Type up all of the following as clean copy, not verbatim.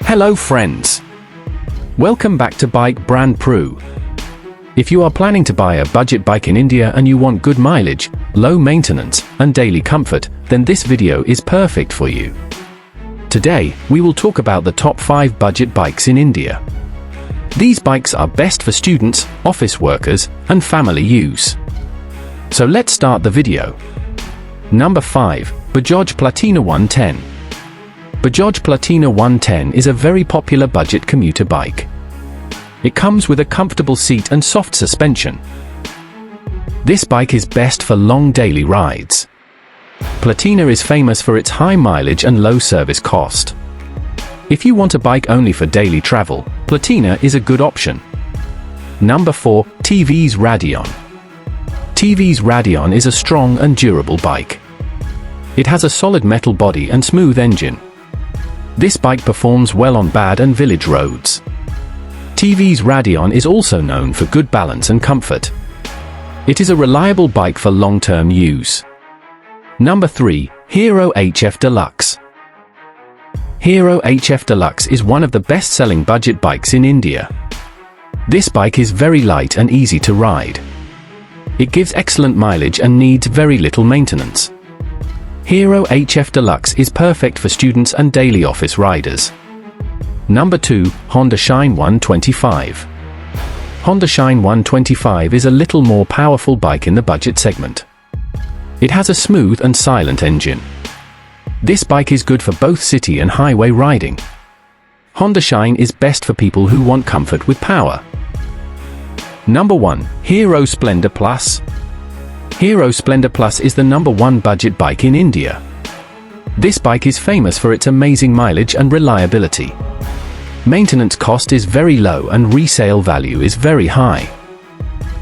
Hello friends! Welcome back to Bike Brand Pro. If you are planning to buy a budget bike in India and you want good mileage, low maintenance, and daily comfort, then this video is perfect for you. Today, we will talk about the top 5 budget bikes in India. These bikes are best for students, office workers, and family use. So let's start the video. Number 5. Bajaj Platina 110. Bajaj Platina 110 is a very popular budget commuter bike. It comes with a comfortable seat and soft suspension. This bike is best for long daily rides. Platina is famous for its high mileage and low service cost. If you want a bike only for daily travel, Platina is a good option. Number 4. TVS Radeon. TVS Radeon is a strong and durable bike. It has a solid metal body and smooth engine. This bike performs well on bad and village roads. TVS Radeon is also known for good balance and comfort. It is a reliable bike for long-term use. Number 3. Hero HF Deluxe. Hero HF Deluxe is one of the best-selling budget bikes in India. This bike is very light and easy to ride. It gives excellent mileage and needs very little maintenance. Hero HF Deluxe is perfect for students and daily office riders. Number 2. Honda Shine 125. Honda Shine 125 is a little more powerful bike in the budget segment. It has a smooth and silent engine. This bike is good for both city and highway riding. Honda Shine is best for people who want comfort with power. Number 1. Hero Splendor Plus. Hero Splendor Plus is the number 1 budget bike in India. This bike is famous for its amazing mileage and reliability. Maintenance cost is very low and resale value is very high.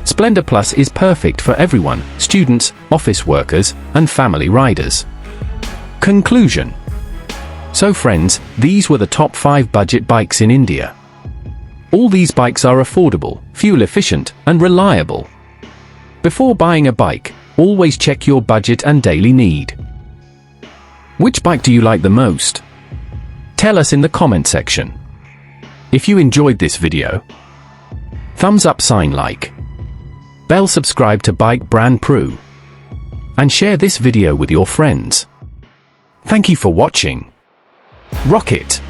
Splendor Plus is perfect for everyone, students, office workers, and family riders. Conclusion. So friends, these were the top 5 budget bikes in India. All these bikes are affordable, fuel efficient, and reliable. Before buying a bike, always check your budget and daily need. Which bike do you like the most? Tell us in the comment section. If you enjoyed this video, thumbs up sign like, bell subscribe to Bike Brand Pro, and share this video with your friends. Thank you for watching. Rock it!